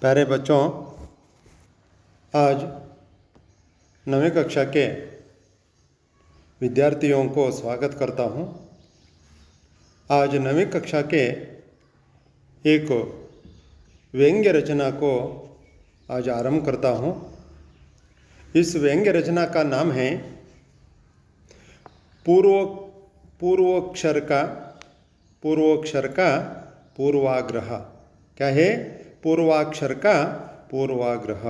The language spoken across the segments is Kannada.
प्यारे बच्चों, आज 9वीं कक्षा के विद्यार्थियों को स्वागत करता हूं। आज 9वीं कक्षा के एक व्यंग्य रचना को आज आरंभ करता हूं। इस व्यंग्य रचना का नाम है पूर्वोक्षर का पूर्वाग्रह। क्या है? पूर्वाक्षर का पूर्वाग्रह।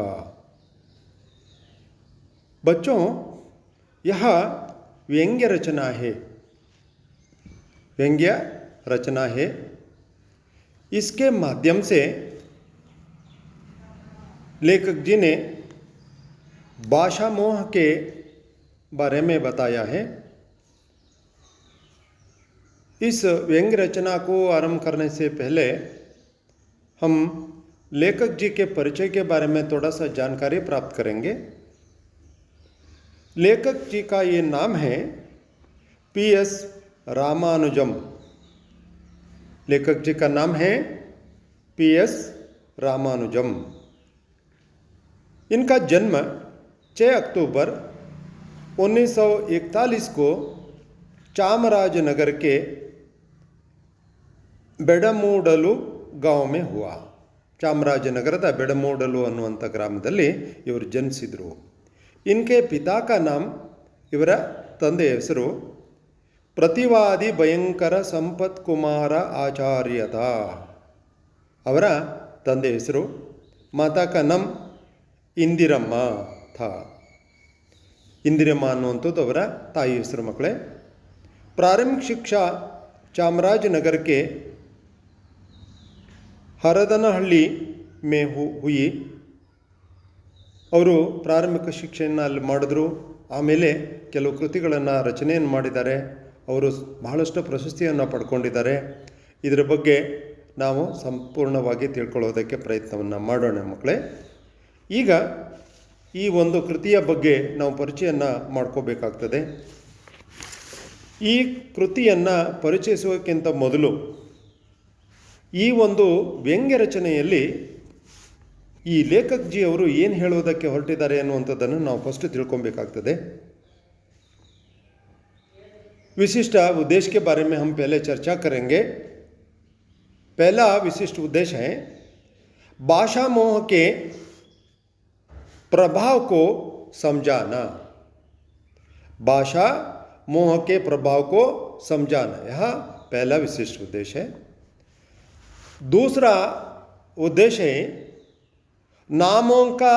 बच्चों, यह व्यंग्य रचना है। व्यंग्य रचना है। इसके माध्यम से लेखक जी ने भाषा मोह के बारे में बताया है। इस व्यंग्य रचना को आरंभ करने से पहले हम लेखक जी के परिचय के बारे में थोड़ा सा जानकारी प्राप्त करेंगे। लेखक जी का ये नाम है PS रामानुजम। लेखक जी का नाम है PS रामानुजम। इनका जन्म 6 अक्टूबर 1941 को चामराजनगर के बेडमूडलु गांव में हुआ। ಚಾಮರಾಜನಗರದ ಬೆಡಮೂಡಲು ಅನ್ನುವಂಥ ಗ್ರಾಮದಲ್ಲಿ ಇವರು ಜನಿಸಿದರು. ಇನ್ಕೆ ಪಿತಾ ಕಾ ನಾಮ್, ಇವರ ತಂದೆಯ ಹೆಸರು ಪ್ರತಿವಾದಿ ಭಯಂಕರ ಸಂಪತ್ ಕುಮಾರ ಆಚಾರ್ಯತ. ಅವರ ತಂದೆಯ ಹೆಸರು. ಮಾತಾ ಕಾ ನಾಮ್ ಇಂದಿರಮ್ಮ ಥಾ. ಇಂದಿರಮ್ಮ ಅನ್ನುವಂಥದ್ದು ಅವರ ತಾಯಿ ಹೆಸರು. ಮಕ್ಕಳೇ, ಪ್ರಾರಂಭಿಕ ಶಿಕ್ಷಾ ಚಾಮರಾಜನಗರಕ್ಕೆ ಹರದನಹಳ್ಳಿ ಮೇ ಹುಯಿ. ಅವರು ಪ್ರಾರಂಭಿಕ ಶಿಕ್ಷೆಯನ್ನು ಅಲ್ಲಿ ಮಾಡಿದ್ರು. ಆಮೇಲೆ ಕೆಲವು ಕೃತಿಗಳನ್ನು ರಚನೆಯನ್ನು ಮಾಡಿದ್ದಾರೆ. ಅವರು ಬಹಳಷ್ಟು ಪ್ರಶಸ್ತಿಯನ್ನು ಪಡ್ಕೊಂಡಿದ್ದಾರೆ. ಇದರ ಬಗ್ಗೆ ನಾವು ಸಂಪೂರ್ಣವಾಗಿ ತಿಳ್ಕೊಳ್ಳೋದಕ್ಕೆ ಪ್ರಯತ್ನವನ್ನು ಮಾಡೋಣ ಮಕ್ಕಳೇ. ಈಗ ಈ ಒಂದು ಕೃತಿಯ ಬಗ್ಗೆ ನಾವು ಪರಿಚಯವನ್ನು ಮಾಡ್ಕೋಬೇಕಾಗ್ತದೆ. ಈ ಕೃತಿಯನ್ನು ಪರಿಚಯಿಸುವುದಕ್ಕಿಂತ ಮೊದಲು ಈ ಒಂದು ವ್ಯಂಗ್ಯ ರಚನೆಯಲ್ಲಿ ಈ लेखक जी ಅವರು ಏನು ಹೇಳೋದಕ್ಕೆ ಹೊರಟಿದ್ದಾರೆ ಅನ್ನುವಂಥದ್ದನ್ನು ನಾವು ಫಸ್ಟ್ ತಿಳ್ಕೊಬೇಕಾಗ್ತದೆ. विशिष्ट उद्देश्य के बारे में हम पहले चर्चा करेंगे. पहला विशिष्ट उद्देश्य है भाषा मोह के प्रभाव को समझाना. भाषा मोह के प्रभाव को समझाना, यह पहला विशिष्ट उद्देश्य है. दूसरा उद्देश्य है नामों का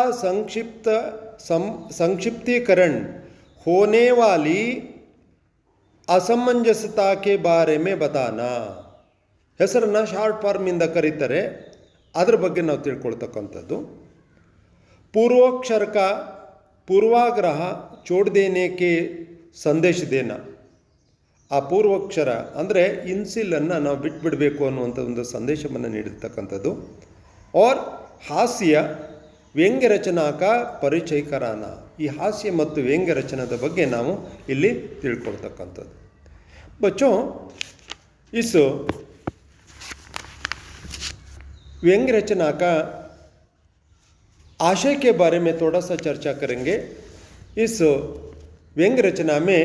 संक्षिप्तीकरण होने वाली असमंजसता के बारे में बताना. ಹೆಸರನ್ನು ಶಾರ್ಟ್ ಫಾರ್ಮಿಂದ ಕರೀತಾರೆ, ಅದರ ಬಗ್ಗೆ ನಾವು ತಿಳ್ಕೊಳ್ತಕ್ಕಂಥದ್ದು. पूर्वोक्षर का पूर्वाग्रह छोड़ देने के संदेश देना. ಆ ಪೂರ್ವಾಕ್ಷರ ಅಂದರೆ ಇನ್ಸಿಲನ್ನು ನಾವು ಬಿಟ್ಬಿಡಬೇಕು ಅನ್ನುವಂಥ ಒಂದು ಸಂದೇಶವನ್ನು ನೀಡಿರ್ತಕ್ಕಂಥದ್ದು. और ಹಾಸ್ಯ ವ್ಯಂಗ್ಯ ರಚನಾಕ ಪರಿಚಯ ಕರಾನ. ಈ ಹಾಸ್ಯ ಮತ್ತು ವ್ಯಂಗ್ಯ ರಚನದ ಬಗ್ಗೆ ನಾವು ಇಲ್ಲಿ ತಿಳ್ಕೊಳ್ತಕ್ಕಂಥದ್ದು. बच्चों, इस व्यंग्य रचना का आशय के बारे में थोड़ा सा चर्चा करेंगे. इस व्यंग्य रचना में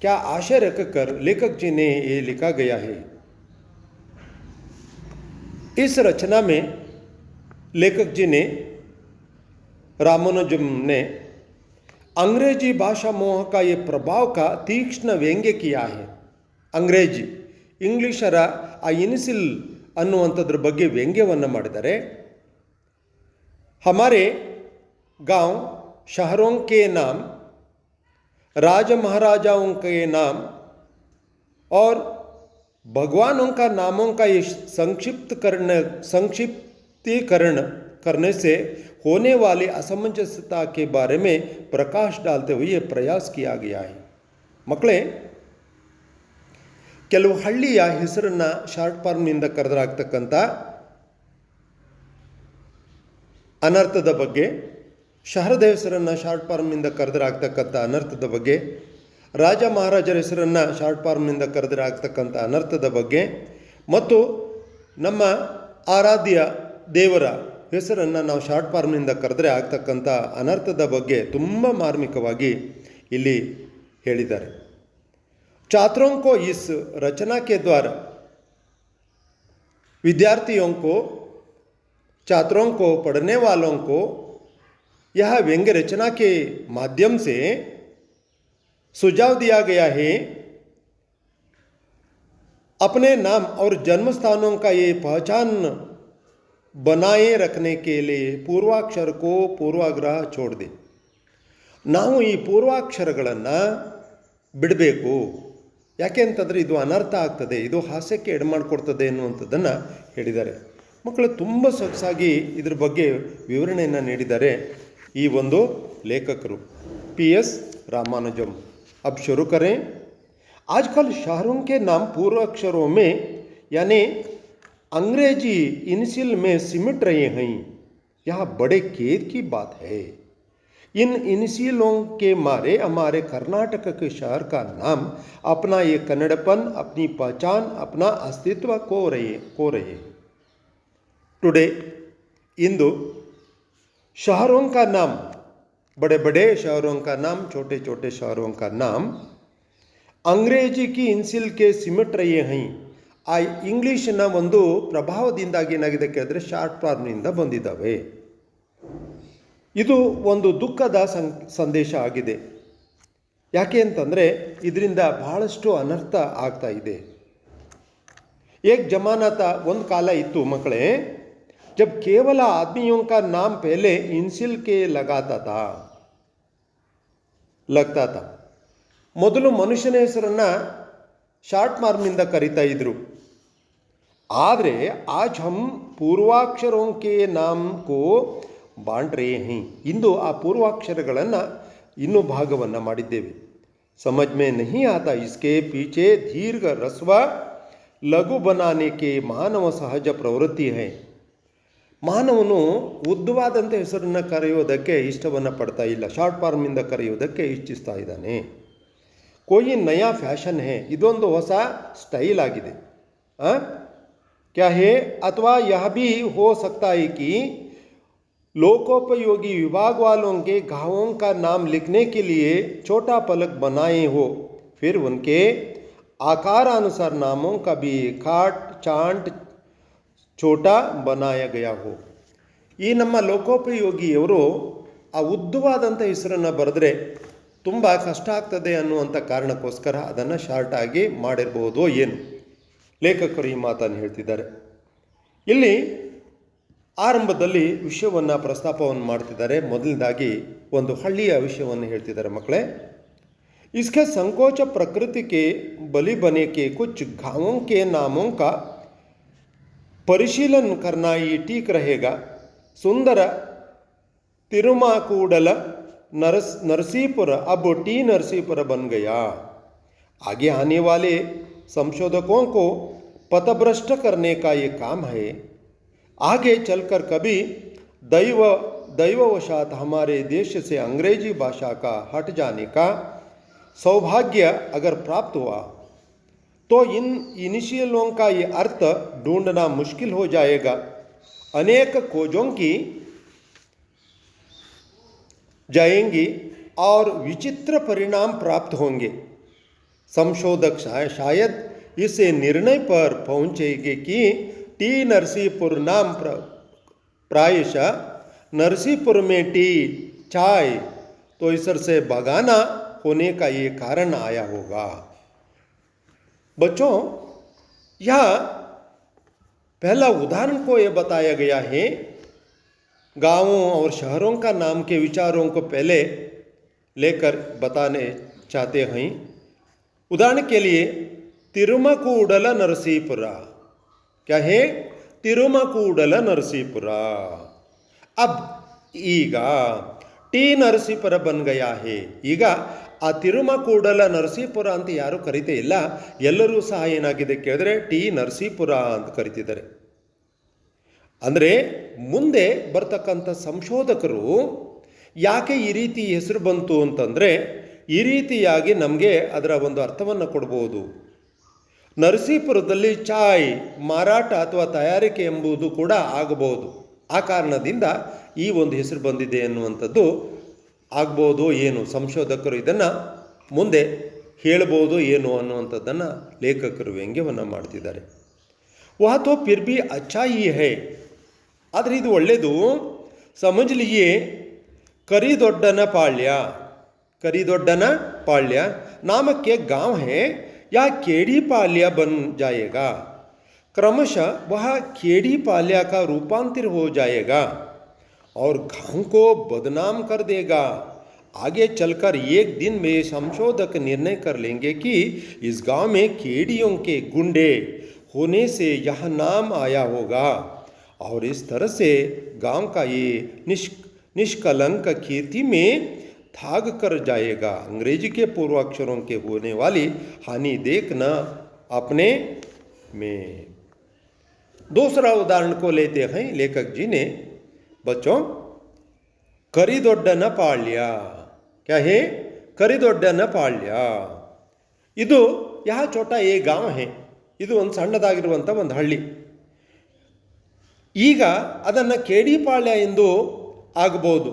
क्या आशय रखकर लेखक जी ने ये लिखा गया है. इस रचना में लेखक जी ने रामानुजम ने अंग्रेजी भाषा मोह का ये प्रभाव का तीक्ष्ण व्यंग्य किया है. अंग्रेजी इंग्लिशर आ इनिसिल ಅನ್ನುವಂಥದ್ರ ಬಗ್ಗೆ ವ್ಯಂಗ್ಯವನ್ನು ಮಾಡಿದ್ದಾರೆ. हमारे गांव शहरों के नाम, राजा महाराजाओं के नाम और भगवानों का नामों का ये संक्षिप्तीकरण करने से होने वाली असमंजसता के बारे में प्रकाश डालते हुए प्रयास किया गया है. मಕ್ಕಳೇ, ಕೆಲವು ಹಳ್ಳಿಯ ಹೆಸರನ್ನು ಶಾರ್ಟ್ ಫಾರ್ಮ್ನಿಂದ ಕರೆದರಾಗ್ತಕ್ಕಂಥ ಅನರ್ಥದ ಬಗ್ಗೆ, ಶಹರದ ಹೆಸರನ್ನು ಶಾರ್ಟ್ ಫಾರ್ಮ್ನಿಂದ ಕರೆದರಾಗ್ತಕ್ಕಂಥ ಅನರ್ಥದ ಬಗ್ಗೆ, ರಾಜ ಮಹಾರಾಜರ ಹೆಸರನ್ನು ಶಾರ್ಟ್ ಫಾರ್ಮ್ನಿಂದ ಕರೆದರಾಗ್ತಕ್ಕಂಥ ಅನರ್ಥದ ಬಗ್ಗೆ ಮತ್ತು ನಮ್ಮ ಆರಾಧ್ಯ ದೇವರ ಹೆಸರನ್ನು ನಾವು ಶಾರ್ಟ್ ಫಾರ್ಮ್ನಿಂದ ಕರೆದ್ರೆ ಆಗ್ತಕ್ಕಂಥ ಅನರ್ಥದ ಬಗ್ಗೆ ತುಂಬ ಮಾರ್ಮಿಕವಾಗಿ ಇಲ್ಲಿ ಹೇಳಿದ್ದಾರೆ. छात्रों को इस रचना के द्वारा विद्यार्थियों को, छात्रों को, पढ़ने वालों को यह व्यंग्य रचना के माध्यम से सुझाव दिया गया है अपने नाम और जन्म स्थानों का ये पहचान बनाए रखने के लिए पूर्वाक्षर को पूर्वाग्रह छोड़ दे. ನಾವು ಈ ಪೂರ್ವಾಕ್ಷರಗಳನ್ನು ಬಿಡಬೇಕು. ಯಾಕೆ ಅಂತಂದರೆ ಇದು ಅನರ್ಥ ಆಗ್ತದೆ, ಇದು ಹಾಸ್ಯಕ್ಕೆ ಎಡೆಮಾಡಿಕೊಡ್ತದೆ ಎನ್ನುವಂಥದ್ದನ್ನು ಹೇಳಿದ್ದಾರೆ. ಮಕ್ಕಳು ತುಂಬ ಸೊಗಸಾಗಿ ಇದ್ರ ಬಗ್ಗೆ ವಿವರಣೆಯನ್ನು ನೀಡಿದ್ದಾರೆ ಈ ಒಂದು ಲೇಖಕರು PS रामानुजम. अब शुरू करें. आजकल शहरों के नाम पूर्व अक्षरों में यानी अंग्रेजी इनिशियल में सिमट रहे हैं. यह बड़े खेद की बात है. इन इनिशियलों के मारे हमारे कर्नाटक के शहर का नाम अपना ये कन्नड़पन, अपनी पहचान, अपना अस्तित्व खो रहे. टुडे इंदु शहरों का नाम, बड़े बड़े शहरों का नाम, छोटे छोटे शहरों का नाम अंग्रेजी की इनिशियल के सिमट रहे हैं. ಆ ಇಂಗ್ಲೀಷಿನ ಒಂದು ಪ್ರಭಾವದಿಂದಾಗಿ ಏನಾಗಿದೆ ಕೇಳಿದ್ರೆ ಶಾರ್ಟ್ ಫಾರ್ಮ್ನಿಂದ ಬಂದಿದ್ದಾವೆ. ಇದು ಒಂದು ದುಃಖದ ಸಂದೇಶ ಆಗಿದೆ. ಯಾಕೆ ಅಂತಂದರೆ ಇದರಿಂದ ಬಹಳಷ್ಟು ಅನರ್ಥ ಆಗ್ತಾ ಇದೆ. ಏಕ್ ಜಮಾನಾ ತಾ, ಒಂದು ಕಾಲ ಇತ್ತು ಮಕ್ಕಳೇ, ಜಬ್ ಕೇವಲ ಆದ್ಮಿಯೋं का नाम पहले इनिशियल के लगता था. ಮೊದಲು ಮನುಷ್ಯನ ಹೆಸರನ್ನು ಶಾರ್ಟ್ ಫಾರ್ಮ್ನಿಂದ ಕರೀತಾ ಇದ್ರು. ಆದರೆ ಆಜ್ ಹಮ್ ಪೂರ್ವಾಕ್ಷರೋं के नाम को ಬಾಂಟ್ ರೇ ಹೈ. ಇಂದು ಆ ಪೂರ್ವಾಕ್ಷರಗಳನ್ನು ಇನ್ನೂ ಭಾಗವನ್ನು ಮಾಡಿದ್ದೇವೆ. ಸಮಜ್ ಮೇ ನಹಿ ಆತಾ ಇಸ್ಕೆ ಪೀಛೆ ದೀರ್ಘ ರಸ್ವ ಲಘು ಬನಾನೆ ಕೆ ಮಾನವ ಸಹಜ ಪ್ರವೃತ್ತಿ ಹೈ. ಮಾನವನು ಉದ್ದವಾದಂಥ ಹೆಸರನ್ನು ಕರೆಯೋದಕ್ಕೆ ಇಷ್ಟವನ್ನು ಪಡ್ತಾ ಇಲ್ಲ, ಶಾರ್ಟ್ ಫಾರ್ಮ್ನಿಂದ ಕರೆಯೋದಕ್ಕೆ ಇಚ್ಛಿಸ್ತಾ ಇದ್ದಾನೆ. ಕೋಯಿ ನಯಾ ಫ್ಯಾಷನ್ ಹೇ, ಇದೊಂದು ಹೊಸ ಸ್ಟೈಲ್ ಆಗಿದೆ. ಕ್ಯಾ ಹೇ ಅಥವಾ ಯಹ ಭಿ ಹೋ ಸಕ್ತಾ ಹೈ ಕಿ लोकोपयोगी विभाग वालों के घावों का नाम लिखने के लिए छोटा फलक बनाए हो, फिर उनके आकारानुसार नामों का भी खाट चांट छोटा बनाया गया हो. ಈ ನಮ್ಮ ಲೋಕೋಪಯೋಗಿಯವರು ಆ ಉದ್ದವಾದಂಥ ಹೆಸರನ್ನು ಬರೆದ್ರೆ ತುಂಬ ಕಷ್ಟ ಆಗ್ತದೆ ಅನ್ನುವಂಥ ಕಾರಣಕ್ಕೋಸ್ಕರ ಅದನ್ನು ಶಾರ್ಟ್ ಆಗಿ ಮಾಡಿರ್ಬೋದು ಏನು. ಲೇಖಕರು ಈ ಮಾತನ್ನು ಹೇಳ್ತಿದ್ದಾರೆ. ಇಲ್ಲಿ ಆರಂಭದಲ್ಲಿ ವಿಷಯವನ್ನು ಪ್ರಸ್ತಾಪವನ್ನು ಮಾಡ್ತಿದ್ದಾರೆ. ಮೊದಲನೇದಾಗಿ ಒಂದು ಹಳ್ಳಿಯ ವಿಷಯವನ್ನು ಹೇಳ್ತಿದ್ದಾರೆ ಮಕ್ಕಳೇ. इसके संकोच प्रकृति के बलि बने के कुछ गांवों के नामों का परिशीलन करना ये ठीक रहेगा. सुंदर तिरुमाकूडल नरसीपुर अब टी नरसीपुर बन गया. आगे आने वाले संशोधकों को पथभ्रष्ट करने का ये काम है. आगे चलकर कभी दैववशात हमारे देश से अंग्रेजी भाषा का हट जाने का सौभाग्य अगर प्राप्त हुआ तो इन इनिशियलों का ये अर्थ ढूंढना मुश्किल हो जाएगा. अनेक खोजों की जाएंगी और विचित्र परिणाम प्राप्त होंगे. संशोधक शायद इस निर्णय पर पहुंचेंगे कि टी नरसीपुर नाम प्रायशः नरसीपुर में टी चाय तो इसर से बगाना होने का ये कारण आया होगा. बच्चों, यह पहला उदाहरण को ये बताया गया है. गांवों और शहरों का नाम के विचारों को पहले लेकर बताने चाहते हैं. उदाहरण के लिए तिरुमकूडल नरसीपुरा, क्या है? तिरुमकूडल नरसीपुरा. अब ಈಗ ಟಿ ನರಸೀಪುರ ಬನ್ ಗಯಾ ಹೇ. ಈಗ ಆ ತಿರುಮಕೂಡಲ ನರಸೀಪುರ ಅಂತ ಯಾರೂ ಕರಿತೇ ಇಲ್ಲ, ಎಲ್ಲರೂ ಸಹ ಏನಾಗಿದೆ ಕೇಳಿದ್ರೆ ಟಿ ನರಸೀಪುರ ಅಂತ ಕರಿತಿದ್ದಾರೆ. ಅಂದರೆ ಮುಂದೆ ಬರ್ತಕ್ಕಂಥ ಸಂಶೋಧಕರು ಯಾಕೆ ಈ ರೀತಿ ಹೆಸರು ಬಂತು ಅಂತಂದರೆ ಈ ರೀತಿಯಾಗಿ ನಮಗೆ ಅದರ ಒಂದು ಅರ್ಥವನ್ನು ಕೊಡ್ಬೋದು. ನರಸೀಪುರದಲ್ಲಿ ಚಾಯ್ ಮಾರಾಟ ಅಥವಾ ತಯಾರಿಕೆ ಎಂಬುದು ಕೂಡ ಆಗಬಹುದು. ಆ ಕಾರಣದಿಂದ ಈ ಒಂದು ಹೆಸರು ಬಂದಿದೆ ಅನ್ನುವಂಥದ್ದು ಆಗ್ಬೋದು ಏನು, ಸಂಶೋಧಕರು ಇದನ್ನು ಮುಂದೆ ಹೇಳ್ಬೋದು ಏನು ಅನ್ನುವಂಥದ್ದನ್ನು ಲೇಖಕರು ವ್ಯಂಗ್ಯವನ್ನು ಮಾಡ್ತಿದ್ದಾರೆ. ವಹ ತೋ ಫಿರ್ ಭಿ ಅಚ್ಚಾ ಹಿ ಹೈ, ಆದರೆ ಇದು ಒಳ್ಳೆಯದು. ಸಮಜ್ ಲಿಯೇ ಕರಿದೊಡ್ಡನ ಪಾಳ್ಯ, ಕರಿದೊಡ್ಡನ पाल्या नामक एक गांव है, या केड़ी पाल्या बन जाएगा. क्रमशः वह केड़ी पाल्या का रूपांतर हो जाएगा और गांव को बदनाम कर देगा. आगे चलकर एक दिन में संशोधक निर्णय कर लेंगे कि इस गांव में केड़ियों के गुंडे होने से यह नाम आया होगा और इस तरह से गांव का ये निष्कलंक कीर्ति में थाग कर जाएगा. अंग्रेजी के पूर्वाक्षरों के होने वाली हानि देखना अपने में. दूसरा उदाहरण को लेते हैं लेखक जी ने. बच्चों, करिदोड्डन पाಳ್ಯ, क्या है करिदोड्डन पाಳ್ಯ? ಇದು यह छोटा ये गांव है, ಇದು ಒಂದು ಸಣ್ಣದಾಗಿರುವಂಥ ಒಂದು ಹಳ್ಳಿ. ಈಗ ಅದನ್ನು ಕೇಡಿ ಪಾಳ್ಯ ಎಂದು ಆಗಬಹುದು.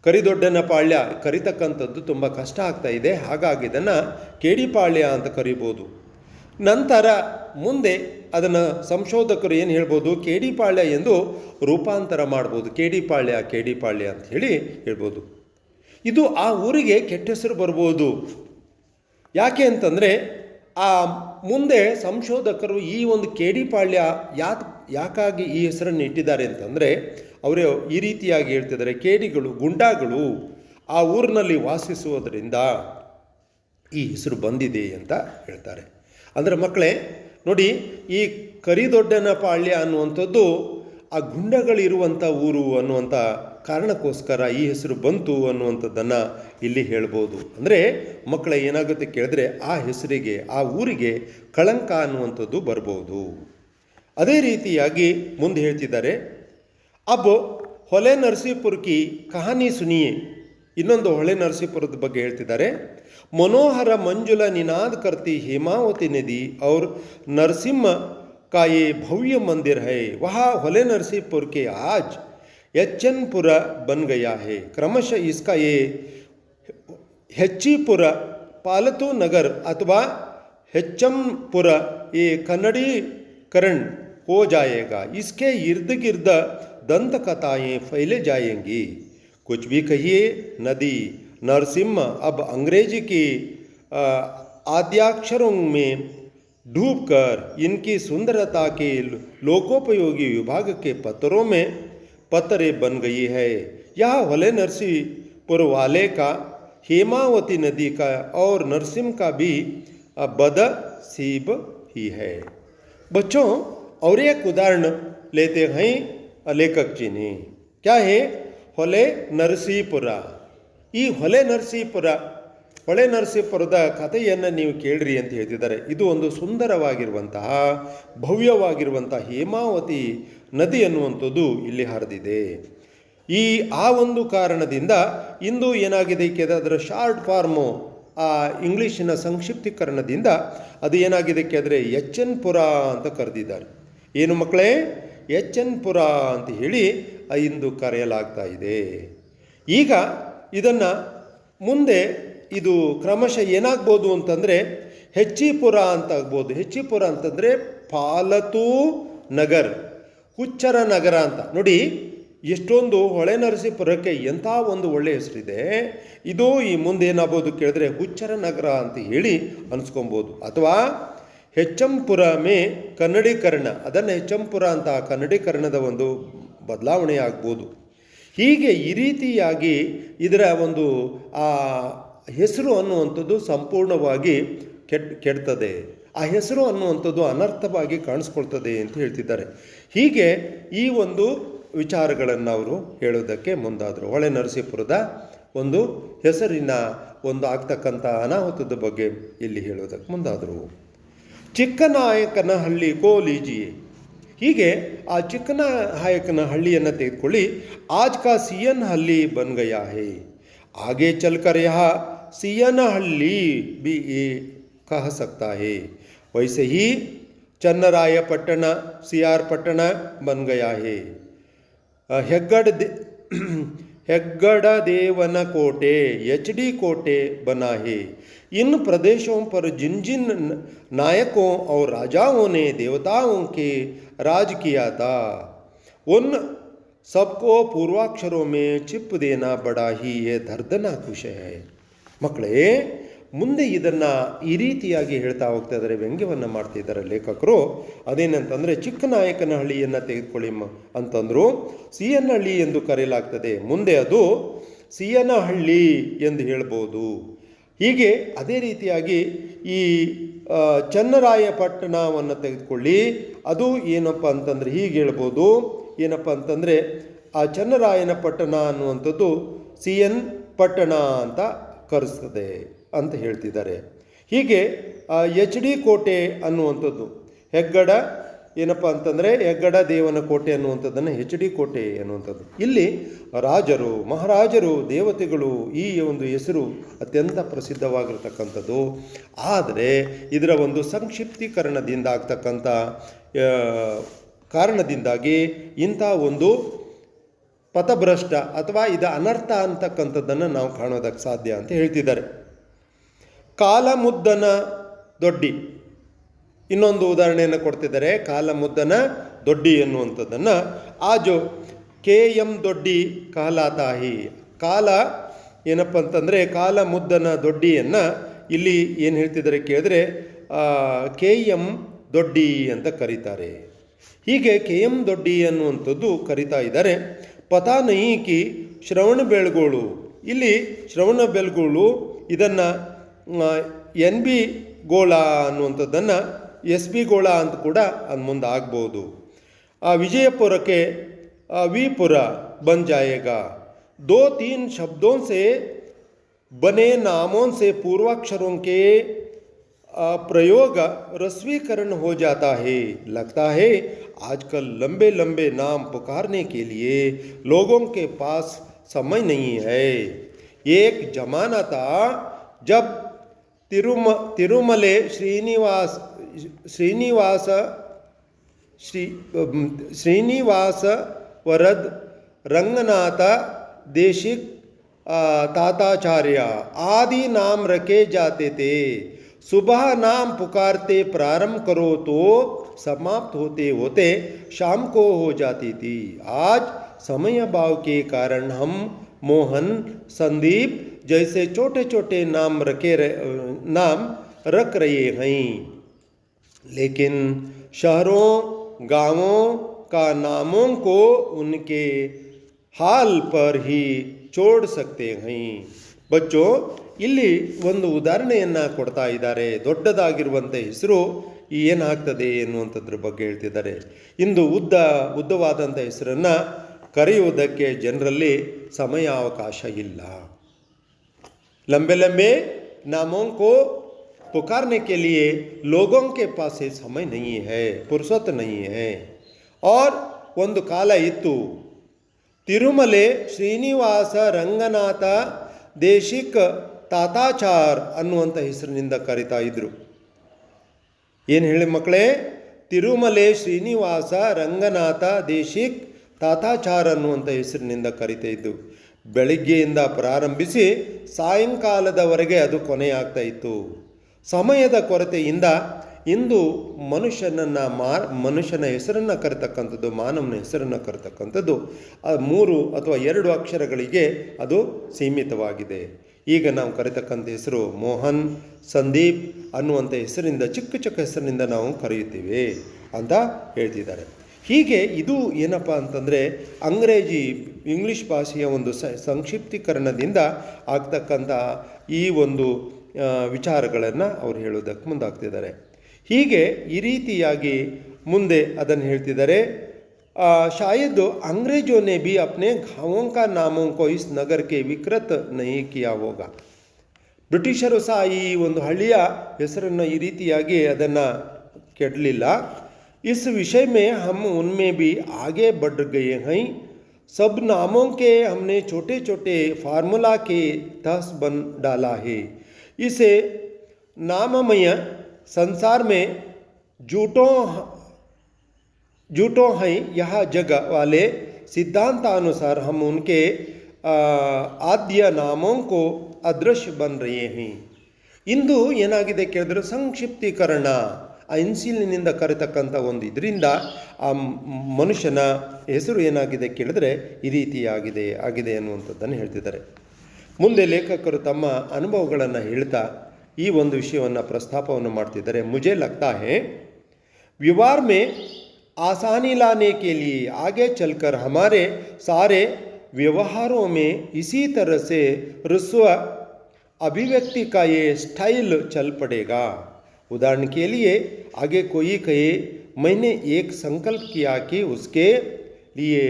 ಕರಿದೊಡ್ಡನ ಪಾಳ್ಯ ಕರಿತಕ್ಕಂಥದ್ದು ತುಂಬ ಕಷ್ಟ ಆಗ್ತಾ ಇದೆ, ಹಾಗಾಗಿ ಇದನ್ನು ಕೇಡಿ ಪಾಳ್ಯ ಅಂತ ಕರಿಬೋದು. ನಂತರ ಮುಂದೆ ಅದನ್ನು ಸಂಶೋಧಕರು ಏನು ಹೇಳ್ಬೋದು, ಕೇಡಿ ಪಾಳ್ಯ ಎಂದು ರೂಪಾಂತರ ಮಾಡ್ಬೋದು. ಕೇಡಿ ಪಾಳ್ಯ ಅಂತ ಹೇಳಿ ಹೇಳ್ಬೋದು. ಇದು ಆ ಊರಿಗೆ ಕೆಟ್ಟ ಹೆಸರು ಬರ್ಬೋದು. ಯಾಕೆ ಅಂತಂದರೆ ಆ ಮುಂದೆ ಸಂಶೋಧಕರು ಈ ಒಂದು ಕೇಡಿ ಪಾಳ್ಯ ಯಾಕಾಗಿ ಈ ಹೆಸರನ್ನು ಇಟ್ಟಿದ್ದಾರೆ ಅಂತಂದರೆ, ಅವರು ಈ ರೀತಿಯಾಗಿ ಹೇಳ್ತಿದ್ದಾರೆ, ಕೇಡಿಗಳು ಗುಂಡಾಗಳು ಆ ಊರಿನಲ್ಲಿ ವಾಸಿಸುವುದರಿಂದ ಈ ಹೆಸರು ಬಂದಿದೆ ಅಂತ ಹೇಳ್ತಾರೆ. ಅಂದರೆ ಮಕ್ಕಳೇ ನೋಡಿ, ಈ ಕರಿದೊಡ್ಡನ ಪಾಳ್ಯ ಅನ್ನುವಂಥದ್ದು ಆ ಗುಂಡಗಳಿರುವಂಥ ಊರು ಅನ್ನುವಂಥ ಕಾರಣಕ್ಕೋಸ್ಕರ ಈ ಹೆಸರು ಬಂತು ಅನ್ನುವಂಥದ್ದನ್ನು ಇಲ್ಲಿ ಹೇಳ್ಬೋದು. ಅಂದರೆ ಮಕ್ಕಳ ಏನಾಗುತ್ತೆ ಕೇಳಿದ್ರೆ ಆ ಹೆಸರಿಗೆ ಆ ಊರಿಗೆ ಕಳಂಕ ಅನ್ನುವಂಥದ್ದು ಬರ್ಬೋದು. ಅದೇ ರೀತಿಯಾಗಿ ಮುಂದೆ ಹೇಳ್ತಿದ್ದಾರೆ, अब ಹೊಳೆ ನರಸೀಪುರ ಕಿ ಕಹಾನಿ ಸುನಿಯೇ. ಇನ್ನೊಂದು ಹೊಳೆ ನರಸೀಪುರದ ಬಗ್ಗೆ ಹೇಳ್ತಿದ್ದಾರೆ. मनोहर मंजुला निनाद करती हेमावती नदी और नरसिम्ह का ये भव्य मंदिर है. वहाँ होले नरसिंहपुर के आज यच्चनपुर बन गया है. क्रमशः इसका ये ಹೆಚ್ಚಿಪುರ पालतू नगर अथवा ಹೆಚ್ಚಂಪುರ ये कन्नड़ीकरण हो जाएगा. इसके इर्द गिर्द दंत कथाएँ फैले जाएंगी. कुछ भी कहिए, नदी नरसिम्ह अब अंग्रेजी की आद्याक्षरों में डूबकर इनकी सुंदरता के लोकोपयोगी विभाग के पत्रों में पत्रे बन गई है. यह होले नरसिंहपुर वाले का, हेमावती नदी का और नरसिम्ह का भी बदसीब ही है. बच्चों, और एक उदाहरण लेते हैं लेखक जी ने. क्या है होले नरसीपुर. ಈ ಹೊಳೆ ನರಸೀಪುರದ ಕಥೆಯನ್ನು ನೀವು ಕೇಳ್ರಿ ಅಂತ ಹೇಳ್ತಿದ್ದಾರೆ. ಇದು ಒಂದು ಸುಂದರವಾಗಿರುವಂತಹ ಭವ್ಯವಾಗಿರುವಂತಹ ಹೇಮಾವತಿ ನದಿ ಅನ್ನುವಂಥದ್ದು ಇಲ್ಲಿ ಹರಿದಿದೆ. ಆ ಒಂದು ಕಾರಣದಿಂದ ಇಂದು ಏನಾಗಿದೆ ಅದರ ಶಾರ್ಟ್ ಫಾರ್ಮು, ಆ ಇಂಗ್ಲೀಷಿನ ಸಂಕ್ಷಿಪ್ತೀಕರಣದಿಂದ ಅದು ಏನಾಗಿದೆ ಕೇಳಿದ್ರೆ ಎಚ್ಚನ್ಪುರ ಅಂತ ಕರೆದಿದ್ದಾರೆ. ಏನು ಮಕ್ಕಳೇ, ಎಚ್ಚನ್ಪುರ ಅಂತ ಹೇಳಿ ಇಂದು ಕರೆಯಲಾಗ್ತಾ ಇದೆ. ಈಗ ಇದನ್ನು ಮುಂದೆ ಇದು ಕ್ರಮಶಃ ಏನಾಗ್ಬೋದು ಅಂತಂದರೆ ಹೆಚ್ಚಿಪುರ ಅಂತ ಆಗ್ಬೋದು. ಹೆಚ್ಚಿಪುರ ಅಂತಂದರೆ ಪಾಲತೂ ನಗರ್, ಹುಚ್ಚರ ನಗರ ಅಂತ. ನೋಡಿ ಎಷ್ಟೊಂದು ಹೊಳೆ ನರಸೀಪುರಕ್ಕೆ ಎಂಥ ಒಂದು ಒಳ್ಳೆಯ ಹೆಸರಿದೆ. ಇದು ಈ ಮುಂದೆ ಏನಾಗ್ಬೋದು ಕೇಳಿದ್ರೆ ಹುಚ್ಚರ ನಗರ ಅಂತ ಹೇಳಿ ಅನಿಸ್ಕೊಬೋದು. ಅಥವಾ ಹೆಚ್ಚಂಪುರ ಮೇ ಕನ್ನಡೀಕರಣ, ಅದನ್ನು ಹೆಚ್ಚಂಪುರ ಅಂತ ಕನ್ನಡೀಕರಣದ ಒಂದು ಬದಲಾವಣೆ ಆಗ್ಬೋದು. ಹೀಗೆ ಈ ರೀತಿಯಾಗಿ ಇದರ ಒಂದು ಆ ಹೆಸರು ಅನ್ನುವಂಥದ್ದು ಸಂಪೂರ್ಣವಾಗಿ ಕೆಡ್ತದೆ. ಆ ಹೆಸರು ಅನ್ನುವಂಥದ್ದು ಅನರ್ಥವಾಗಿ ಕಾಣಿಸ್ಕೊಳ್ತದೆ ಅಂತ ಹೇಳ್ತಿದ್ದಾರೆ. ಹೀಗೆ ಈ ಒಂದು ವಿಚಾರಗಳನ್ನು ಅವರು ಹೇಳೋದಕ್ಕೆ ಮುಂದಾದರು. ಹೊಳೆ ನರಸೀಪುರದ ಒಂದು ಹೆಸರಿನ ಒಂದು ಆಗ್ತಕ್ಕಂಥ ಅನಾಹುತದ ಬಗ್ಗೆ ಇಲ್ಲಿ ಹೇಳೋದಕ್ಕೆ ಮುಂದಾದರು. ಚಿಕ್ಕನಾಯಕನಹಳ್ಳಿ ಕೋಲೀಜಿಯೇ. ಹೀಗೆ ಆ ಚಿಕ್ಕನಾಯಕನಹಳ್ಳಿಯನ್ನು ತೆಗೆದುಕೊಳ್ಳಿ. आज का सियन हल्ली बन गया है. आगे चलकर यह सियनहल्ली भी कह सकता है. वैसे ही चन्नरायपट्टण, सियारपट्टण बन गया है. ಹೆಗ್ಗಡ हेग्गड़ देवन कोटे एचडी कोटे बना है। इन प्रदेशों पर जिन जिन नायकों और राजाओं ने देवताओं के राज किया था उन सबको पूर्वाक्षरों में चिप देना बड़ा ही ये दर्दनाक विषय है। ಮಕ್ಕಳೇ, ಮುಂದೆ ಇದನ್ನು ಈ ರೀತಿಯಾಗಿ ಹೇಳ್ತಾ ಹೋಗ್ತಾ ಇದ್ದಾರೆ, ವ್ಯಂಗ್ಯವನ್ನು ಮಾಡ್ತಿದ್ದಾರೆ ಲೇಖಕರು. ಅದೇನಂತಂದರೆ, ಚಿಕ್ಕನಾಯಕನಹಳ್ಳಿಯನ್ನು ತೆಗೆದುಕೊಳ್ಳಿ ಅಂತಂದರು, ಸಿಯನಹಳ್ಳಿ ಎಂದು ಕರೆಯಲಾಗ್ತದೆ, ಮುಂದೆ ಅದು ಸಿಯನಹಳ್ಳಿ ಎಂದು ಹೇಳ್ಬೋದು. ಹೀಗೆ ಅದೇ ರೀತಿಯಾಗಿ ಈ ಚನ್ನರಾಯಪಟ್ಟಣವನ್ನು ತೆಗೆದುಕೊಳ್ಳಿ, ಅದು ಏನಪ್ಪ ಅಂತಂದರೆ ಹೀಗೆ ಹೇಳ್ಬೋದು, ಏನಪ್ಪ ಅಂತಂದರೆ ಆ ಚನ್ನರಾಯನ ಪಟ್ಟಣ ಅನ್ನುವಂಥದ್ದು ಸಿ ಎನ್ ಪಟ್ಟಣ ಅಂತ ಕರೆಸ್ತದೆ ಅಂತ ಹೇಳ್ತಿದ್ದಾರೆ. ಹೀಗೆ ಎಚ್ ಡಿ ಕೋಟೆ ಅನ್ನುವಂಥದ್ದು ಹೆಗ್ಗಡ ಏನಪ್ಪ ಅಂತಂದರೆ ಹೆಗ್ಗಡ ದೇವನ ಕೋಟೆ ಅನ್ನುವಂಥದ್ದನ್ನು ಎಚ್ ಡಿ ಕೋಟೆ ಅನ್ನುವಂಥದ್ದು. ಇಲ್ಲಿ ರಾಜರು, ಮಹಾರಾಜರು, ದೇವತೆಗಳು ಈ ಒಂದು ಹೆಸರು ಅತ್ಯಂತ ಪ್ರಸಿದ್ಧವಾಗಿರ್ತಕ್ಕಂಥದ್ದು. ಆದರೆ ಇದರ ಒಂದು ಸಂಕ್ಷಿಪ್ತೀಕರಣದಿಂದ ಆಗ್ತಕ್ಕಂಥ ಕಾರಣದಿಂದಾಗಿ ಇಂಥ ಒಂದು ಪಥಭ್ರಷ್ಟ ಅಥವಾ ಇದು ಅನರ್ಥ ಅಂತಕ್ಕಂಥದ್ದನ್ನು ನಾವು ಕಾಣೋದಕ್ಕೆ ಸಾಧ್ಯ ಅಂತ ಹೇಳ್ತಿದ್ದಾರೆ. ಕಾಲಮುದ್ದನ ದೊಡ್ಡಿ, ಇನ್ನೊಂದು ಉದಾಹರಣೆಯನ್ನು ಕೊಡ್ತಿದ್ದಾರೆ. ಕಾಲಮುದ್ದನ ದೊಡ್ಡಿ ಎನ್ನುವಂಥದ್ದನ್ನು ಆಜು ಕೆ ಎಂ ದೊಡ್ಡಿ ಕಾಲಾತಾಹಿ, ಕಾಲ ಏನಪ್ಪ ಅಂತಂದರೆ ಕಾಲಮುದ್ದನ ದೊಡ್ಡಿಯನ್ನು ಇಲ್ಲಿ ಏನು ಹೇಳ್ತಿದ್ದಾರೆ ಕೇಳಿದ್ರೆ ಕೆ ಎಂ ದೊಡ್ಡಿ ಅಂತ ಕರೀತಾರೆ. ಹೀಗೆ ಕೆ ಎಂ ದೊಡ್ಡಿ ಅನ್ನುವಂಥದ್ದು ಕರಿತಾ ಇದ್ದಾರೆ. ಪತಾ ನೈಕಿ ಶ್ರವಣ ಬೆಳಗೋಳು, ಇಲ್ಲಿ ಶ್ರವಣ ಬೆಳಗೋಳು ಇದನ್ನು ಎನ್ ಬಿ ಗೋಳ ಅನ್ನುವಂಥದ್ದನ್ನು ಎಸ್ ಬಿ ಗೋಳ ಅಂತ ಕೂಡ ಅದು ಮುಂದೆ ಆಗ್ಬೋದು. ವಿಜಯಪುರಕ್ಕೆ ವಿಪುರ ಬನ್ ಜಾಯೇಗಾ. दो तीन शब्दों से बने नामों से पूर्वाक्षरों के प्रयोग रस्वीकरण हो जाता है. लगता है आजकल लंबे लंबे नाम पुकारने के लिए लोगों के पास समय नहीं है. एक जमाना था जब तिरुमले श्रीनिवास वरद रंगनाथ देशिक ताताचार्य आदि नाम रखे जाते थे. सुबह नाम पुकारते प्रारंभ करो तो समाप्त होते होते शाम को हो जाती थी. आज समय भाव के कारण हम मोहन, संदीप जैसे छोटे छोटे नाम रख रहे हैं, लेकिन शहरों गांवों का नामों को उनके हाल पर ही छोड़ सकते हैं. बच्चों, ಇಲ್ಲಿ ಒಂದು ಉದಾಹರಣೆಯನ್ನು ಕೊಡ್ತಾ ಇದ್ದಾರೆ. ದೊಡ್ಡದಾಗಿರುವಂಥ ಹೆಸರು ಏನಾಗ್ತದೆ ಎನ್ನುವಂಥದ್ರ ಬಗ್ಗೆ ಹೇಳ್ತಿದ್ದಾರೆ. ಇಂದು ಉದ್ದವಾದಂಥ ಹೆಸರನ್ನು ಕರೆಯುವುದಕ್ಕೆ ಜನರಲ್ಲಿ ಸಮಯಾವಕಾಶ ಇಲ್ಲ. लंबे लंबे नामों को पुकारने के लिए लोगों के पास समय नहीं है, फुर्सत नहीं है. और ಒಂದು ಕಾಲ ಇತ್ತು, ತಿರುಮಲೆ ಶ್ರೀನಿವಾಸ ರಂಗನಾಥ ದೇಶಿಕ್ ತಾತಾಚಾರ್ ಅನ್ನುವಂಥ ಹೆಸರಿನಿಂದ ಕರಿತಾ ಇದ್ರು. ಏನು ಹೇಳಿ ಮಕ್ಕಳೇ, ತಿರುಮಲೆ ಶ್ರೀನಿವಾಸ ರಂಗನಾಥ ದೇಶಿಕ್ ತಾತಾಚಾರ್ ಅನ್ನುವಂಥ ಹೆಸರಿನಿಂದ ಕರಿತಾ ಇದ್ದು. ಬೆಳಿಗ್ಗೆಯಿಂದ ಪ್ರಾರಂಭಿಸಿ ಸಾಯಂಕಾಲದವರೆಗೆ ಅದು ಕೊನೆಯಾಗ್ತಾ ಇತ್ತು. ಸಮಯದ ಕೊರತೆಯಿಂದ ಇಂದು ಮನುಷ್ಯನ ಹೆಸರನ್ನು ಕರೆತಕ್ಕಂಥದ್ದು, ಮಾನವನ ಹೆಸರನ್ನು ಕರೆತಕ್ಕಂಥದ್ದು 3 ಅಥವಾ 2 ಅಕ್ಷರಗಳಿಗೆ ಅದು ಸೀಮಿತವಾಗಿದೆ. ಈಗ ನಾವು ಕರೆತಕ್ಕಂಥ ಹೆಸರು ಮೋಹನ್, ಸಂದೀಪ್ ಅನ್ನುವಂಥ ಹೆಸರಿನಿಂದ, ಚಿಕ್ಕ ಚಿಕ್ಕ ಹೆಸರಿನಿಂದ ನಾವು ಕರೆಯುತ್ತೀವಿ ಅಂತ ಹೇಳ್ತಿದ್ದಾರೆ. ಹೀಗೆ ಇದು ಏನಪ್ಪ ಅಂತಂದರೆ ಇಂಗ್ಲೀಷ್ ಭಾಷೆಯ ಒಂದು ಸಂಕ್ಷಿಪ್ತೀಕರಣದಿಂದ ಆಗ್ತಕ್ಕಂಥ ಈ ಒಂದು ವಿಚಾರಗಳನ್ನು ಅವರು ಹೇಳೋದಕ್ಕೆ ಮುಂದಾಗ್ತಿದ್ದಾರೆ. ಹೀಗೆ ಈ ರೀತಿಯಾಗಿ ಮುಂದೆ ಅದನ್ನು ಹೇಳ್ತಿದ್ದಾರೆ. शायद अंग्रेजों ने भी अपने गांवों का नामों को इस नगर के विकृत नहीं किया होगा. ಬ್ರಿಟಿಷರು ಸಹ ಈ ಒಂದು ಹಳ್ಳಿಯ ಹೆಸರನ್ನು ಈ ರೀತಿಯಾಗಿ ಅದನ್ನು ಕೆಡಲಿಲ್ಲ. इस विषय में हम उनमें भी आगे बढ़ गए हैं. सब नामों के हमने छोटे छोटे फार्मूला के तहस बन डाला है. इसे नाममय संसार में झूठों हैं यह जगह वाले सिद्धांतानुसार हम उनके आद्य नामों को अदृश्य बन रहे हैं. ಇಂದು ಏನಾಗಿದೆ ಕೇಳಿದ್ರೆ ಸಂಕ್ಷಿಪ್ತೀಕರಣ, ಆ ಇನ್ಸಿಲಿನಿಂದ ಕರೆತಕ್ಕಂಥ ಒಂದು ಇದರಿಂದ ಆ ಮನುಷ್ಯನ ಹೆಸರು ಏನಾಗಿದೆ ಕೇಳಿದ್ರೆ ಈ ರೀತಿಯಾಗಿದೆ ಆಗಿದೆ ಅನ್ನುವಂಥದ್ದನ್ನು ಹೇಳ್ತಿದ್ದಾರೆ. ಮುಂದೆ ಲೇಖಕರು ತಮ್ಮ ಅನುಭವಗಳನ್ನು ಹೇಳ್ತಾ ಈ ಒಂದು ವಿಷಯವನ್ನು ಪ್ರಸ್ತಾಪವನ್ನು ಮಾಡ್ತಿದ್ದಾರೆ. ಮುಜೆ ಲಗ್ತಾ ಹೈ व्यवहार में आसानी लाने के लिए आगे चलकर हमारे सारे व्यवहारों में इसी तरह से रस्व अभिव्यक्ति का ये स्टाइल चल पड़ेगा. उदाहरण के लिए आगे कोई कहे मैंने एक संकल्प किया कि उसके लिए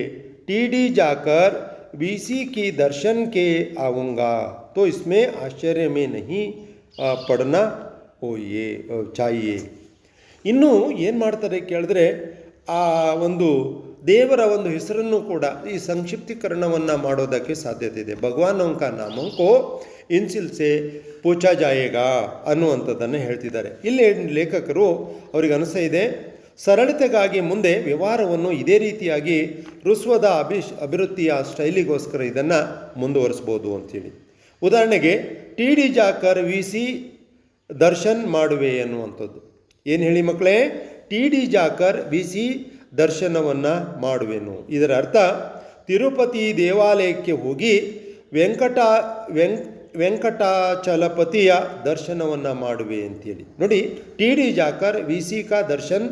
टीडी जाकर बीसी की दर्शन के आऊँगा, तो इसमें आश्चर्य में नहीं पड़ना ये चाहिए. ಇನ್ನು ಏನು ಮಾಡ್ತಾರೆ ಕೇಳಿದ್ರೆ ಆ ಒಂದು ದೇವರ ಒಂದು ಹೆಸರನ್ನು ಕೂಡ ಈ ಸಂಕ್ಷಿಪ್ತೀಕರಣವನ್ನು ಮಾಡೋದಕ್ಕೆ ಸಾಧ್ಯತೆ ಇದೆ. ಭಗವಾನಂಕ ನಾಮಂಕೋ ಇನ್ಸಿಲ್ಸೆ ಪೂಚಾ ಜಾಯೇಗಾ ಅನ್ನುವಂಥದ್ದನ್ನು ಹೇಳ್ತಿದ್ದಾರೆ. ಇಲ್ಲಿ ಲೇಖಕರು ಅವರಿಗೆ ಅನಿಸ್ತಾ ಇದೆ ಸರಳತೆಗಾಗಿ ಮುಂದೆ ವ್ಯವಹಾರವನ್ನು ಇದೇ ರೀತಿಯಾಗಿ ಋಸ್ವದ ಅಭಿವೃದ್ಧಿಯ ಸ್ಟೈಲಿಗೋಸ್ಕರ ಇದನ್ನು ಮುಂದುವರಿಸ್ಬೋದು ಅಂಥೇಳಿ. ಉದಾಹರಣೆಗೆ ಟಿ ಡಿ ಜಾಕರ್ ವಿ ಸಿ ದರ್ಶನ್ ಮಾಡುವೆ ಅನ್ನುವಂಥದ್ದು. ಏನು ಹೇಳಿ ಮಕ್ಕಳೇ? ಟಿ ಡಿ ಜಾಕರ್ ವಿ ಸಿ ದರ್ಶನವನ್ನು ಮಾಡುವೆನು. ಇದರ ಅರ್ಥ ತಿರುಪತಿ ದೇವಾಲಯಕ್ಕೆ ಹೋಗಿ ವೆಂಕಟಾಚಲಪತಿಯ ದರ್ಶನವನ್ನು ಮಾಡುವೆ ಅಂತೇಳಿ. ನೋಡಿ, ಟಿ ಡಿ ಜಾಕರ್ ವಿ ಸಿ ಕಾ ದರ್ಶನ್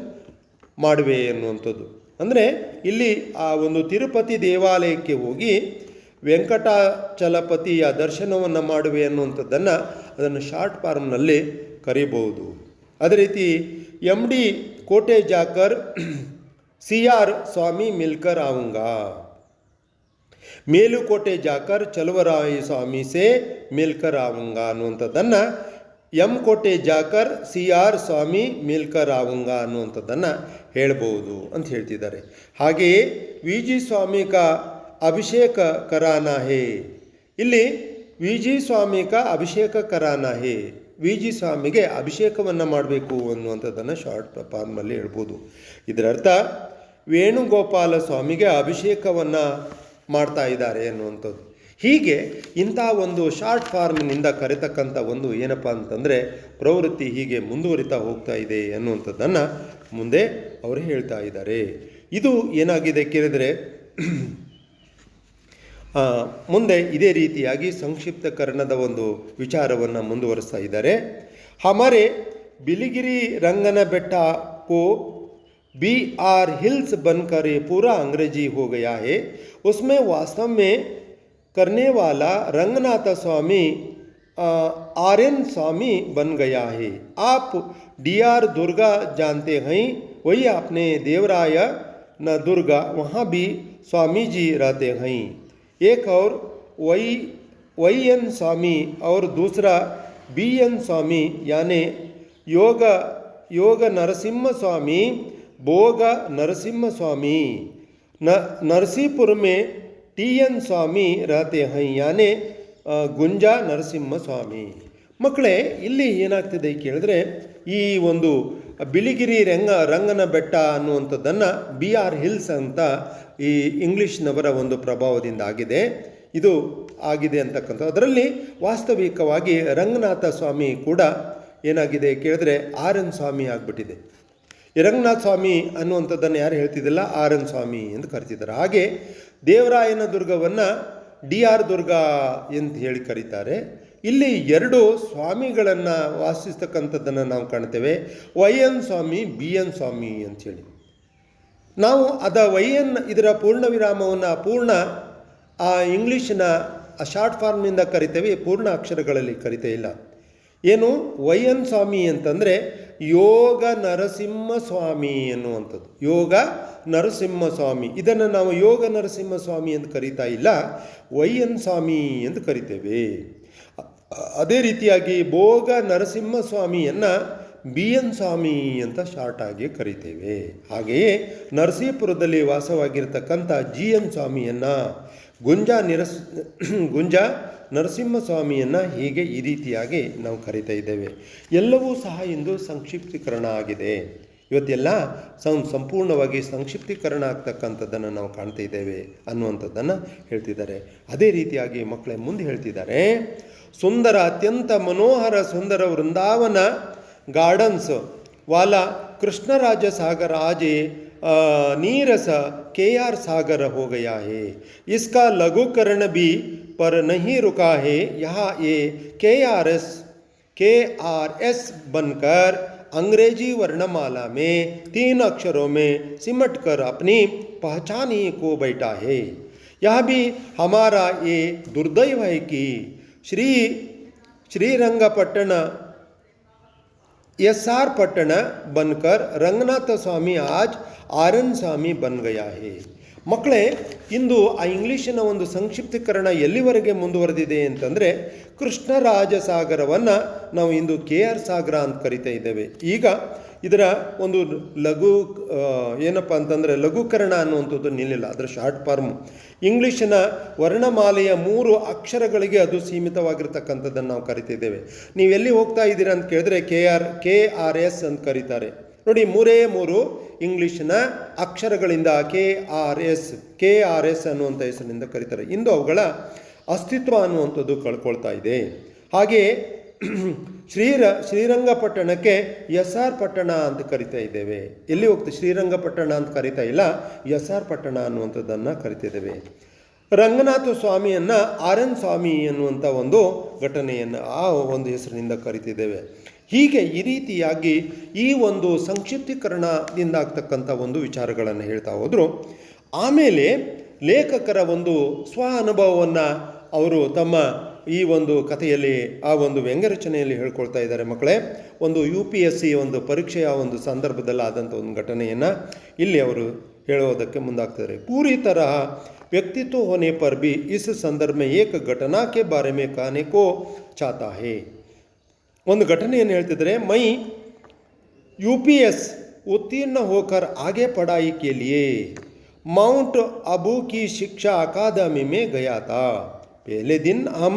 ಮಾಡುವೆ ಅನ್ನುವಂಥದ್ದು ಅಂದರೆ ಇಲ್ಲಿ ಆ ಒಂದು ತಿರುಪತಿ ದೇವಾಲಯಕ್ಕೆ ಹೋಗಿ ವೆಂಕಟಾಚಲಪತಿಯ ದರ್ಶನವನ್ನು ಮಾಡುವೆ ಅನ್ನುವಂಥದ್ದನ್ನು ಅದನ್ನು ಶಾರ್ಟ್ ಫಾರ್ಮ್ನಲ್ಲಿ ಕರೀಬಹುದು. ಅದೇ ರೀತಿ ಎಮ್ ಡಿ ಕೋಟೆ ಜಾಕರ್ ಸಿ ಆರ್ ಸ್ವಾಮಿ ಮಿಲ್ಕರ್ ಆऊंगा, ಮೇಲುಕೋಟೆ ಜಾಕರ್ ಚಲುವರಾಯ ಸ್ವಾಮಿ ಸೇ ಮಿಲ್ಕರ್ ಆऊंगा ಅನ್ನುವಂಥದ್ದನ್ನು ಎಂ ಕೋಟೆ ಜಾಕರ್ ಸಿ ಆರ್ ಸ್ವಾಮಿ ಮಿಲ್ಕರ್ ಆऊंगा ಅನ್ನುವಂಥದ್ದನ್ನು ಹೇಳ್ಬೋದು ಅಂತ ಹೇಳ್ತಿದ್ದಾರೆ. ಹಾಗೆಯೇ ವಿ ಜಿ ಸ್ವಾಮಿ ಕಾ ಅಭಿಷೇಕ ಕರಾನಾ ಹೇ, ಇಲ್ಲಿ ವಿ ಜಿ ಸ್ವಾಮಿ ಕಾ ಅಭಿಷೇಕ ಕರಾನಾ ಹೇ, ವಿ ಜಿ ಸ್ವಾಮಿಗೆ ಅಭಿಷೇಕವನ್ನು ಮಾಡಬೇಕು ಅನ್ನುವಂಥದ್ದನ್ನು ಶಾರ್ಟ್ ಫಾರ್ಮಲ್ಲಿ ಹೇಳ್ಬೋದು. ಇದರ ಅರ್ಥ ವೇಣುಗೋಪಾಲ ಸ್ವಾಮಿಗೆ ಅಭಿಷೇಕವನ್ನು ಮಾಡ್ತಾ ಇದ್ದಾರೆ ಅನ್ನುವಂಥದ್ದು. ಹೀಗೆ ಇಂಥ ಒಂದು ಶಾರ್ಟ್ ಫಾರ್ಮ್ನಿಂದ ಕರೆತಕ್ಕಂಥ ಒಂದು ಏನಪ್ಪ ಅಂತಂದರೆ ಪ್ರವೃತ್ತಿ ಹೀಗೆ ಮುಂದುವರಿತಾ ಹೋಗ್ತಾ ಇದೆ ಅನ್ನುವಂಥದ್ದನ್ನು ಮುಂದೆ ಅವರು ಹೇಳ್ತಾ ಇದ್ದಾರೆ. ಇದು ಏನಾಗಿದೆ ಕೇಳಿದರೆ ಮುಂದೆ ಇದೇ ರೀತಿಯಾಗಿ ಸಂಕ್ಷಿಪ್ತಕರಣದ ಒಂದು ವಿಚಾರವನ್ನು ಮುಂದುವರಿಸ್ತಾ ಇದ್ದಾರೆ. ಹಮಾರೆ ಬಿಳಿಗಿರಿ ರಂಗನ ಬೆಟ್ಟ ಕೋ बी आर हिल्स बनकर ये पूरा अंग्रेजी हो गया है. उसमें वास्तव में करने वाला रंगनाथ स्वामी आर्यन स्वामी बन गया है. आप डी आर दुर्गा जानते हैं, वही अपने देवराय न दुर्गा, वहाँ भी स्वामी जी रहते हैं. एक और वही एन स्वामी और दूसरा बी एन स्वामी यानी योग नरसिम्हा स्वामी, भोग नरसिम्हा स्वामी. नरसीपुर में टी एन स्वामी रहते हैं यानी ಗುಂಜಾ ನರಸಿಂಹ ಸ್ವಾಮಿ. ಮಕ್ಕಳೇ, ಇಲ್ಲಿ ಏನಾಗ್ತಿದೆ ಕೇಳಿದ್ರೆ ಈ ಒಂದು ಬಿಳಿಗಿರಿ ರಂಗನ ಬೆಟ್ಟ ಅನ್ನುವಂಥದ್ದನ್ನು ಬಿ ಆರ್ ಹಿಲ್ಸ್ ಅಂತ ಈ ಇಂಗ್ಲೀಷ್ನವರ ಒಂದು ಪ್ರಭಾವದಿಂದ ಆಗಿದೆ. ಇದು ಆಗಿದೆ ಅಂತಕ್ಕಂಥ ಅದರಲ್ಲಿ ವಾಸ್ತವಿಕವಾಗಿ ರಂಗನಾಥ ಸ್ವಾಮಿ ಕೂಡ ಏನಾಗಿದೆ ಕೇಳಿದ್ರೆ ಆರ್ ಎನ್ ಸ್ವಾಮಿ ಆಗಿಬಿಟ್ಟಿದೆ. ಈ ರಂಗನಾಥ ಸ್ವಾಮಿ ಅನ್ನುವಂಥದ್ದನ್ನು ಯಾರು ಹೇಳ್ತಿದ್ದಿಲ್ಲ, ಆರ್ ಎನ್ ಸ್ವಾಮಿ ಎಂದು ಕರಿತಿದ್ದಾರೆ. ಹಾಗೆ ದೇವರಾಯನ ದುರ್ಗವನ್ನು ಡಿ ಆರ್ ದುರ್ಗಾ ಅಂತ ಹೇಳಿ ಕರೀತಾರೆ. ಇಲ್ಲಿ ಎರಡು ಸ್ವಾಮಿಗಳನ್ನು ವಾಸಿಸ್ತಕ್ಕಂಥದ್ದನ್ನು ನಾವು ಕಾಣ್ತೇವೆ, ವೈ ಎನ್ ಸ್ವಾಮಿ, ಬಿ ಎನ್ ಸ್ವಾಮಿ ಅಂಥೇಳಿ. ನಾವು ವೈ ಎನ್ ಇದರ ಪೂರ್ಣ ವಿರಾಮವನ್ನು ಪೂರ್ಣ ಇಂಗ್ಲೀಷಿನ ಶಾರ್ಟ್ ಫಾರ್ಮ್ನಿಂದ ಕರಿತೇವೆ, ಪೂರ್ಣ ಅಕ್ಷರಗಳಲ್ಲಿ ಕರಿತೇ ಇಲ್ಲ. ಏನು ವೈ ಎನ್ ಸ್ವಾಮಿ ಅಂತಂದರೆ ಯೋಗ ನರಸಿಂಹ ಸ್ವಾಮಿ ಎನ್ನುವಂಥದ್ದು. ಯೋಗ ನರಸಿಂಹ ಸ್ವಾಮಿ, ಇದನ್ನು ನಾವು ಯೋಗ ನರಸಿಂಹ ಸ್ವಾಮಿ ಎಂದು ಕರೀತಾ ಇಲ್ಲ, ವೈ ಎನ್ ಸ್ವಾಮಿ ಎಂದು ಕರಿತೇವೆ. ಅದೇ ರೀತಿಯಾಗಿ ಭೋಗ ನರಸಿಂಹ ಸ್ವಾಮಿಯನ್ನು ಬಿ ಎನ್ ಸ್ವಾಮಿ ಅಂತ ಶಾರ್ಟ್ ಆಗಿ ಕರಿತೇವೆ. ಹಾಗೆಯೇ ನರಸೀಪುರದಲ್ಲಿ ವಾಸವಾಗಿರ್ತಕ್ಕಂಥ ಜಿ ಎನ್ ಸ್ವಾಮಿಯನ್ನು ಗುಂಜಾ ನರಸಿಂಹಸ್ವಾಮಿಯನ್ನು ಹೀಗೆ ಈ ರೀತಿಯಾಗಿ ನಾವು ಕರಿತಾ ಇದ್ದೇವೆ. ಎಲ್ಲವೂ ಸಹ ಇಂದು ಸಂಕ್ಷಿಪ್ತೀಕರಣ ಆಗಿದೆ. ಇವತ್ತೆಲ್ಲ ಸಂಪೂರ್ಣವಾಗಿ ಸಂಕ್ಷಿಪ್ತೀಕರಣ ಆಗ್ತಕ್ಕಂಥದ್ದನ್ನು ನಾವು ಕಾಣ್ತಾ ಇದ್ದೇವೆ ಅನ್ನುವಂಥದ್ದನ್ನು ಹೇಳ್ತಿದ್ದಾರೆ. ಅದೇ ರೀತಿಯಾಗಿ ಮಕ್ಕಳೇ ಮುಂದೆ ಹೇಳ್ತಿದ್ದಾರೆ, ಸುಂದರ ಅತ್ಯಂತ ಮನೋಹರ ಸುಂದರ ವೃಂದಾವನ गार्डन्स वाला कृष्णराज सागर आज नीरस KR सागर हो गया है। इसका लघुकरण भी पर नहीं रुका है। यहाँ ये KRS बनकर अंग्रेजी वर्णमाला में 3 अक्षरों में सिमटकर अपनी पहचान ही को बैठा है। यह भी हमारा ये दुर्दैव है कि श्रीरंगपट्टण SR पट्टण बनकर रंगनाथ स्वामी आज RN स्वामी बन गया है। ಮಕ್ಕಳೇ, ಇಂದು ಆ ಇಂಗ್ಲೀಷಿನ ಒಂದು ಸಂಕ್ಷಿಪ್ತೀಕರಣ ಎಲ್ಲಿವರೆಗೆ ಮುಂದುವರೆದಿದೆ ಅಂತಂದರೆ, ಕೃಷ್ಣರಾಜ ಸಾಗರವನ್ನು ನಾವು ಇಂದು KR ಸಾಗರ ಅಂತ ಕರಿತಾ ಇದ್ದೇವೆ. ಈಗ ಇದರ ಒಂದು ಏನಪ್ಪ ಅಂತಂದರೆ ಲಘುಕರಣ ಅನ್ನುವಂಥದ್ದು ನಿಲ್ಲಿಲ್ಲ, ಅದರ ಶಾರ್ಟ್ ಫಾರ್ಮ್. ಇಂಗ್ಲೀಷಿನ ವರ್ಣಮಾಲೆಯ 3 ಅಕ್ಷರಗಳಿಗೆ ಅದು ಸೀಮಿತವಾಗಿರ್ತಕ್ಕಂಥದ್ದನ್ನು ನಾವು ಕರಿತಿದ್ದೇವೆ. ನೀವು ಎಲ್ಲಿ ಹೋಗ್ತಾ ಇದ್ದೀರಾ ಅಂತ ಕೇಳಿದ್ರೆ KRS ಅಂತ ಕರೀತಾರೆ ನೋಡಿ. 3 ಇಂಗ್ಲೀಷಿನ ಅಕ್ಷರಗಳಿಂದ KRS ಅನ್ನುವಂಥ ಹೆಸರಿನಿಂದ ಕರೀತಾರೆ. ಇಂದು ಅವುಗಳ ಅಸ್ತಿತ್ವ ಅನ್ನುವಂಥದ್ದು ಕಳ್ಕೊಳ್ತಾ ಇದೆ. ಹಾಗೆಯೇ ಶ್ರೀರಂಗಪಟ್ಟಣಕ್ಕೆ SR ಪಟ್ಟಣ ಅಂತ ಕರಿತಾ ಇದ್ದೇವೆ. ಎಲ್ಲಿ ಹೋಗ್ತೀವಿ? ಶ್ರೀರಂಗಪಟ್ಟಣ ಅಂತ ಕರಿತಾ ಇಲ್ಲ, SR ಪಟ್ಟಣ ಅನ್ನುವಂಥದ್ದನ್ನು ಕರಿತಿದ್ದೇವೆ. ರಂಗನಾಥ ಸ್ವಾಮಿಯನ್ನು RN ಸ್ವಾಮಿ ಅನ್ನುವಂಥ ಒಂದು ಘಟನೆಯನ್ನು ಆ ಒಂದು ಹೆಸರಿನಿಂದ ಕರಿತಿದ್ದೇವೆ. ಹೀಗೆ ಈ ರೀತಿಯಾಗಿ ಈ ಒಂದು ಸಂಕ್ಷಿಪ್ತೀಕರಣದಿಂದ ಆಗ್ತಕ್ಕಂಥ ಒಂದು ವಿಚಾರಗಳನ್ನು ಹೇಳ್ತಾ ಹೋದರು. ಆಮೇಲೆ ಲೇಖಕರ ಒಂದು ಸ್ವ ಅನುಭವವನ್ನು ಅವರು ತಮ್ಮ ಈ ಒಂದು ಕಥೆಯಲ್ಲಿ ಆ ಒಂದು ವ್ಯಂಗ್ಯರಚನೆಯಲ್ಲಿ ಹೇಳ್ಕೊಳ್ತಾ ಇದ್ದಾರೆ. ಮಕ್ಕಳೇ, ಒಂದು UPSC ಒಂದು ಪರೀಕ್ಷೆಯ ಒಂದು ಸಂದರ್ಭದಲ್ಲಿ ಆದಂಥ ಒಂದು ಘಟನೆಯನ್ನು ಇಲ್ಲಿ ಅವರು ಹೇಳೋದಕ್ಕೆ ಮುಂದಾಗ್ತಾರೆ. ಪೂರಿ ತರಹ ವ್ಯಕ್ತಿತ್ವ ಹೋನೆ ಪರ್ ಭಿ ಇಸ್ ಸಂದರ್ಭ में एक घटना के बारे में कहने को चाहता है. ಒಂದು ಘಟನೆಯನ್ನು ಹೇಳ್ತಿದ್ರೆ, ಮೈ UPS उत्तीर्ण होकर आगे पढ़ाई के लिए माउंट आबू की शिक्षा अकादमी में गया था. पहले दिन हम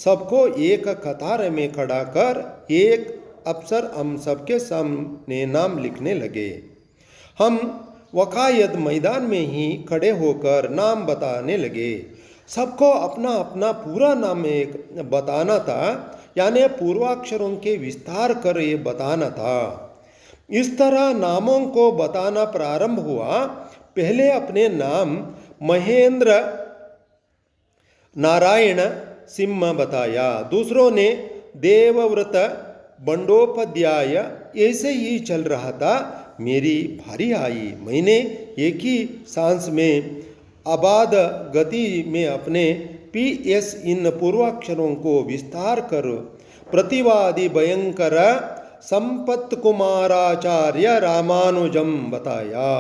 सबको एक कतार में खड़ा कर एक अफसर हम सबके सामने नाम लिखने लगे. हम वकायद मैदान में ही खड़े होकर नाम बताने लगे. सबको अपना अपना पूरा नाम बताना था, यानी पूर्वाक्षरों के विस्तार कर ये बताना था. इस तरह नामों को बताना प्रारंभ हुआ. पहले अपने नाम महेंद्र नारायण सिंह बताया, दूसरों ने देवव्रत बंडोपाध्याय. ऐसे ही चल रहा था. मेरी भारी आई. मैंने एक ही सांस में आबाद गति में अपने PS इन पूर्वाक्षरों को विस्तार कर प्रतिवादी भयंकर संपत कुमाराचार्य रामानुजम बताया.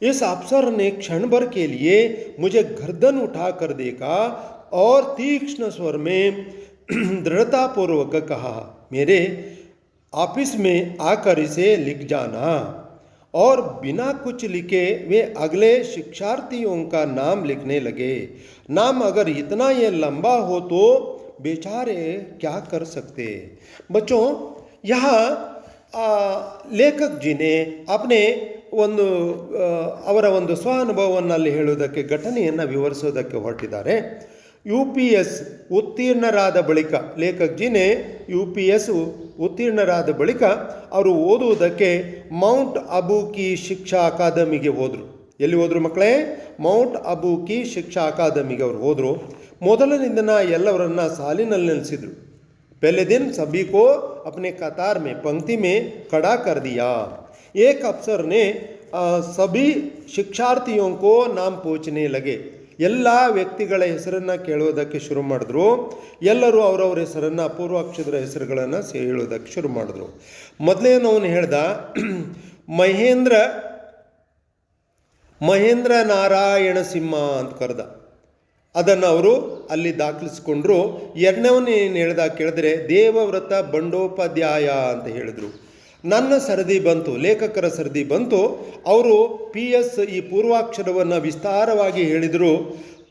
इस अफसर ने क्षण भर के लिए मुझे गर्दन उठा कर देखा और तीक्ष्ण स्वर में दृढ़तापूर्वक कहा, मेरे ऑफिस में आकर इसे लिख जाना. और बिना कुछ लिखे वे अगले शिक्षार्थियों का नाम लिखने लगे. नाम अगर इतना ये लंबा हो तो बेचारे क्या कर सकते. बच्चों, यहाँ लेखक जी ने अपने ಒಂದು ಅವರ ಒಂದು ಸ್ವ ಅನುಭವವನ್ನು ಅಲ್ಲಿ ಹೇಳುವುದಕ್ಕೆ, ಘಟನೆಯನ್ನು ವಿವರಿಸೋದಕ್ಕೆ ಹೊರಟಿದ್ದಾರೆ. UPS ಉತ್ತೀರ್ಣರಾದ ಬಳಿಕ, ಲೇಖಕ್ ಜಿನೇ UPS ಉತ್ತೀರ್ಣರಾದ ಬಳಿಕ ಅವರು ಓದುವುದಕ್ಕೆ ಮೌಂಟ್ ಅಬೂ ಕಿ ಶಿಕ್ಷಾ ಅಕಾದಮಿಗೆ ಹೋದರು. ಎಲ್ಲಿ ಹೋದರು ಮಕ್ಕಳೇ? ಮೌಂಟ್ ಅಬೂ ಕಿ ಶಿಕ್ಷಾ ಅಕಾದಮಿಗೆ ಅವರು ಹೋದರು. ಮೊದಲನೇ ದಿನ ಎಲ್ಲವರನ್ನ ಸಾಲಿನಲ್ಲಿ ನಿಲ್ಲಿಸಿದರು. पहले दिन सभी को अपने कतार में पंक्ति में खड़ा कर दिया. एक अफसर ने सभी ಶಿಕ್ಷಾರ್ಥಿयों को नाम पूछने लगे. ಎಲ್ಲ ವ್ಯಕ್ತಿಗಳ ಹೆಸರನ್ನು ಕೇಳೋದಕ್ಕೆ ಶುರು ಮಾಡಿದ್ರು. ಎಲ್ಲರೂ ಅವರವ್ರ ಹೆಸರನ್ನು, ಪೂರ್ವಾಕ್ಷರ ಹೆಸರುಗಳನ್ನು ಹೇಳೋದಕ್ಕೆ ಶುರು ಮಾಡಿದ್ರು. ಮೊದಲೇನವನು ಹೇಳ್ದ ಮಹೇಂದ್ರ ನಾರಾಯಣ ಸಿಂಹ ಅಂತ ಕರೆದ. ಅದನ್ನು ಅವರು ಅಲ್ಲಿ ದಾಖಲಿಸ್ಕೊಂಡ್ರು. ಎರಡನೇವನು ಏನು ಹೇಳ್ದ ಕೇಳಿದ್ರೆ ದೇವವ್ರತ ಬಂಡೋಪಾಧ್ಯಾಯ ಅಂತ ಹೇಳಿದ್ರು. ನನ್ನ ಸರದಿ ಬಂತು, ಲೇಖಕರ ಸರದಿ ಬಂತು. ಅವರು PS ಈ ಪೂರ್ವಾಕ್ಷರವನ್ನು ವಿಸ್ತಾರವಾಗಿ ಹೇಳಿದರು.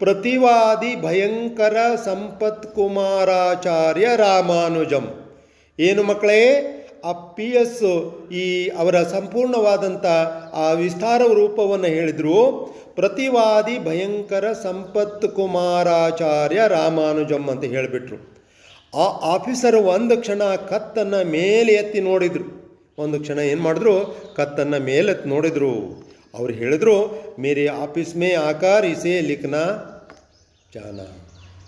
ಪ್ರತಿವಾದಿ ಭಯಂಕರ ಸಂಪತ್ ಕುಮಾರಾಚಾರ್ಯ ರಾಮಾನುಜಂ. ಏನು ಮಕ್ಕಳೇ? ಆ ಪಿ ಎಸ್ ಈ ಅವರ ಸಂಪೂರ್ಣವಾದಂಥ ಆ ವಿಸ್ತಾರ ರೂಪವನ್ನು ಹೇಳಿದರು. ಪ್ರತಿವಾದಿ ಭಯಂಕರ ಸಂಪತ್ ಕುಮಾರಾಚಾರ್ಯ ರಾಮಾನುಜಂ ಅಂತ ಹೇಳಿಬಿಟ್ರು. ಆ ಆಫೀಸರ್ ಒಂದು ಕ್ಷಣ ಕತ್ತನ್ನು ಮೇಲೆ ಎತ್ತಿ ನೋಡಿದರು. ಒಂದು ಕ್ಷಣ ಏನು ಮಾಡಿದ್ರು, ಕತ್ತನ್ನು ಮೇಲೆತ್ತಿ ನೋಡಿದರು. ಅವ್ರು ಹೇಳಿದ್ರು, ಮೇರೆ ಆಫೀಸ್ ಮೇ ಆಕಾರ ಇಸೆ ಲಿಖನಾ ಜಾನಾ,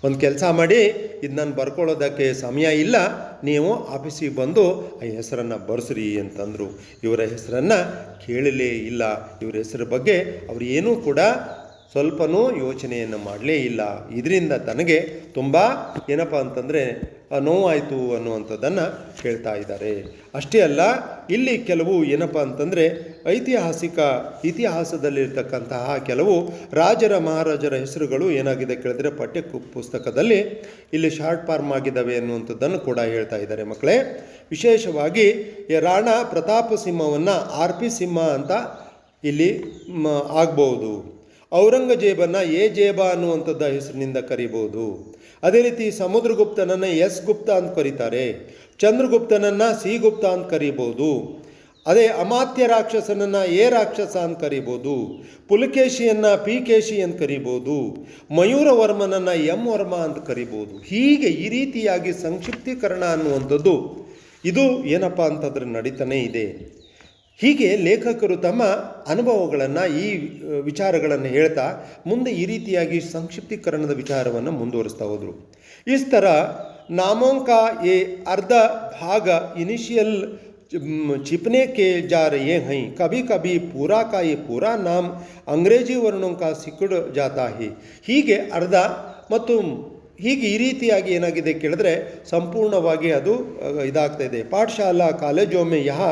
ಒಂದು ಕೆಲಸ ಮಾಡಿ, ಇದು ನಾನು ಬರ್ಕೊಳ್ಳೋದಕ್ಕೆ ಸಮಯ ಇಲ್ಲ, ನೀವು ಆಫೀಸಿಗೆ ಬಂದು ಆ ಹೆಸರನ್ನು ಬರೆಸ್ರಿ ಅಂತಂದರು. ಇವರ ಹೆಸರನ್ನು ಕೇಳಲೇ ಇಲ್ಲ. ಇವರ ಹೆಸರ ಬಗ್ಗೆ ಅವರು ಏನೂ ಕೂಡ ಸ್ವಲ್ಪನೂ ಯೋಚನೆಯನ್ನು ಮಾಡಲೇ ಇಲ್ಲ. ಇದರಿಂದ ತನಗೆ ತುಂಬ ಏನಪ್ಪ ಅಂತಂದರೆ ನೋವಾಯಿತು ಅನ್ನುವಂಥದ್ದನ್ನು ಹೇಳ್ತಾ ಇದ್ದಾರೆ. ಅಷ್ಟೇ ಅಲ್ಲ, ಇಲ್ಲಿ ಕೆಲವು ಏನಪ್ಪ ಅಂತಂದರೆ ಇತಿಹಾಸದಲ್ಲಿರ್ತಕ್ಕಂತಹ ಕೆಲವು ರಾಜರ ಮಹಾರಾಜರ ಹೆಸರುಗಳು ಏನಾಗಿದೆ ಕೇಳಿದ್ರೆ ಪಠ್ಯ ಪುಸ್ತಕದಲ್ಲಿ ಇಲ್ಲಿ ಶಾರ್ಟ್ ಫಾರ್ಮ್ ಆಗಿದ್ದಾವೆ ಅನ್ನುವಂಥದ್ದನ್ನು ಕೂಡ ಹೇಳ್ತಾ ಇದ್ದಾರೆ ಮಕ್ಕಳೇ. ವಿಶೇಷವಾಗಿ ರಾಣಾ ಪ್ರತಾಪ ಸಿಂಹವನ್ನು ಆರ್ ಪಿ ಸಿಂಹ ಅಂತ ಇಲ್ಲಿ ಆಗ್ಬೋದು. ಔರಂಗಜೇಬನ್ನು ಎ ಜೇಬ ಅನ್ನುವಂಥದ್ದು ಹೆಸರಿನಿಂದ ಕರಿಬೋದು. ಅದೇ ರೀತಿ ಸಮುದ್ರಗುಪ್ತನನ್ನು ಎಸ್ ಗುಪ್ತ ಅಂತ ಕರೀತಾರೆ. ಚಂದ್ರಗುಪ್ತನನ್ನು ಸಿ ಗುಪ್ತ ಅಂತ ಕರಿಬೋದು. ಅದೇ ಅಮಾತ್ಯ ರಾಕ್ಷಸನನ್ನು ಎ ರಾಕ್ಷಸ ಅಂತ ಕರಿಬೋದು. ಪುಲಕೇಶಿಯನ್ನು ಪಿ ಕೇಶಿ ಅಂತ ಕರಿಬೋದು. ಮಯೂರವರ್ಮನನ್ನು ಎಂ ವರ್ಮ ಅಂತ ಕರಿಬೋದು. ಹೀಗೆ ಈ ರೀತಿಯಾಗಿ ಸಂಕ್ಷಿಪ್ತೀಕರಣ ಅನ್ನುವಂಥದ್ದು ಇದು ಏನಪ್ಪ ಅಂತಂದ್ರೆ ನಡೀತಾನೇ ಇದೆ. ಹೀಗೆ ಲೇಖಕರು ತಮ್ಮ ಅನುಭವಗಳನ್ನು ಈ ವಿಚಾರಗಳನ್ನು ಹೇಳ್ತಾ ಮುಂದೆ ಈ ರೀತಿಯಾಗಿ ಸಂಕ್ಷಿಪ್ತೀಕರಣದ ವಿಚಾರವನ್ನು ಮುಂದುವರಿಸ್ತಾ ಹೋದರು. ಇಸ್ ಥರ नामों का ये अर्धा भाग इनिशियल छिपने के जा रहे हैं. कभी कभी पूरा का ये पूरा नाम अंग्रेजी वर्णों का सिकुड़ जाता है. ಹೀಗೆ ಅರ್ಧ ಮತ್ತು ಹೀಗೆ ಈ ರೀತಿಯಾಗಿ ಏನಾಗಿದೆ ಕೇಳಿದ್ರೆ ಸಂಪೂರ್ಣವಾಗಿ ಅದು ಇದಾಗ್ತಾ ಇದೆ. ಪಾಠಶಾಲಾ ಕಾಲೇಜೊಮ್ಮೆ ಯಹ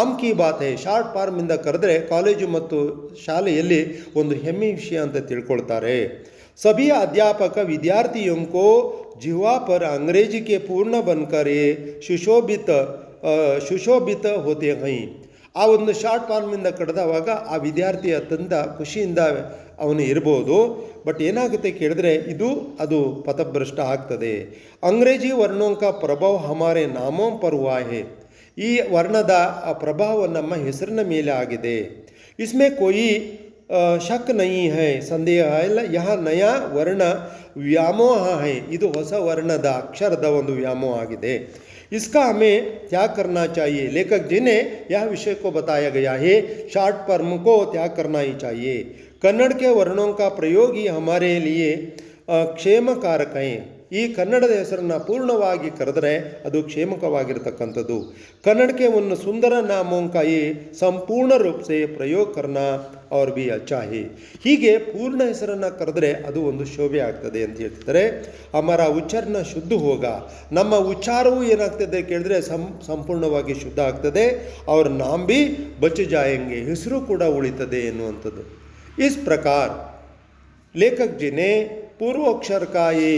ಆಮ್ ಕಿ ಬಾತ್ ಹೈ. ಶಾರ್ಟ್ ಫಾರ್ಮಿಂದ ಕರೆದ್ರೆ ಕಾಲೇಜು ಮತ್ತು ಶಾಲೆಯಲ್ಲಿ ಒಂದು ಹೆಮ್ಮೆ ವಿಷಯ ಅಂತ ತಿಳ್ಕೊಳ್ತಾರೆ. सभी अध्यापक विद्यार्थियों को जिह्वा पर अंग्रेजी के पूर्ण बनकर ಸುಶೋಭಿತ ಹೋತೆ ಹೈ. ಆ ಒಂದು ಶಾರ್ಟ್ ಫಾರ್ಮಿಂದ ಕಳೆದವಾಗ ಆ ವಿದ್ಯಾರ್ಥಿ ಅತ್ಯಂತ ಖುಷಿಯಿಂದ ಅವನು ಇರ್ಬೋದು. ಬಟ್ ಏನಾಗುತ್ತೆ ಕೇಳಿದ್ರೆ ಅದು ಪಥಭ್ರಷ್ಟ ಆಗ್ತದೆ. ಅಂಗ್ರೇಜಿ ವರ್ಣೋಂಕ ಪ್ರಭಾವ ಹಮಾರೆ ನಾಮೋಂ ಪರ್ ಹುವಾ ಹೈ. ಈ ವರ್ಣದ ಪ್ರಭಾವ ನಮ್ಮ ಹೆಸರಿನ ಮೇಲೆ ಆಗಿದೆ. ಇಸ್ಮೇ ಕೋಯಿ ಶಕ್ ನಹೀ ಹೈ, ಸಂದೇಹ ಇಲ್ಲ. ಯಹ ನಯಾ ವರ್ಣ ವ್ಯಾಮೋಹ ಹೈ. ಇದು ಹೊಸ ವರ್ಣದ ಅಕ್ಷರದ ಒಂದು ವ್ಯಾಮೋಹ ಆಗಿದೆ. इसका हमें त्याग करना चाहिए. लेखक जी ने यह विषय को बताया गया है. शॉर्ट फॉर्म को त्याग करना ही चाहिए. कन्नड़ के वर्णों का प्रयोग ही हमारे लिए ಕ್ಷೇಮಕಾರಕ. ಈ ಕನ್ನಡದ ಹೆಸರನ್ನು ಪೂರ್ಣವಾಗಿ ಕರೆದರೆ ಅದು ಕ್ಷೇಮಕವಾಗಿರ್ತಕ್ಕಂಥದ್ದು. ಕನ್ನಡಕ್ಕೆ ಒಂದು ಸುಂದರ ನಾಮೋಂಕಾಯಿ ಸಂಪೂರ್ಣ ರೂಪ ಸೇ ಪ್ರಯೋಗ ಕರ್ನಾ ಅವ್ರ ಬಿ ಅಚ್ಚಾ ಹೇ. ಹೀಗೆ ಪೂರ್ಣ ಹೆಸರನ್ನು ಕರೆದ್ರೆ ಅದು ಒಂದು ಶೋಭೆ ಆಗ್ತದೆ ಅಂತ ಹೇಳ್ತಿದ್ದಾರೆ. ಹಮಾರ ಉಚ್ಚಾರಣ ಶುದ್ಧ ಹೋಗ. ನಮ್ಮ ಉಚ್ಚಾರವೂ ಏನಾಗ್ತದೆ ಕೇಳಿದ್ರೆ ಸಂಪೂರ್ಣವಾಗಿ ಶುದ್ಧ ಆಗ್ತದೆ. ಅವ್ರ ನಾಮ್ ಬಿ ಬಚ್ ಜಾಯಂಗೆ, ಹೆಸರು ಕೂಡ ಉಳಿತದೆ ಎನ್ನುವಂಥದ್ದು. ಇಸ್ ಪ್ರಕಾರ लेखक जी ने पूर्वाक्षर का ये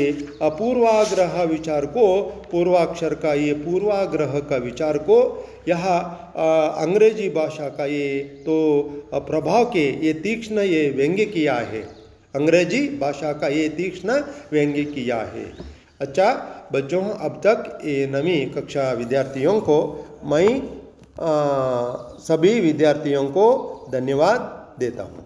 अपूर्वाग्रह विचार को पूर्वाक्षर का ये पूर्वाग्रह का विचार को यह अंग्रेजी भाषा का ये तो प्रभाव के ये तीक्ष्ण ये व्यंग्य किया है. अंग्रेजी भाषा का ये तीक्ष्ण व्यंग्य किया है. अच्छा बच्चों, अब तक ये 9वीं कक्षा विद्यार्थियों को मैं सभी विद्यार्थियों को धन्यवाद देता हूँ.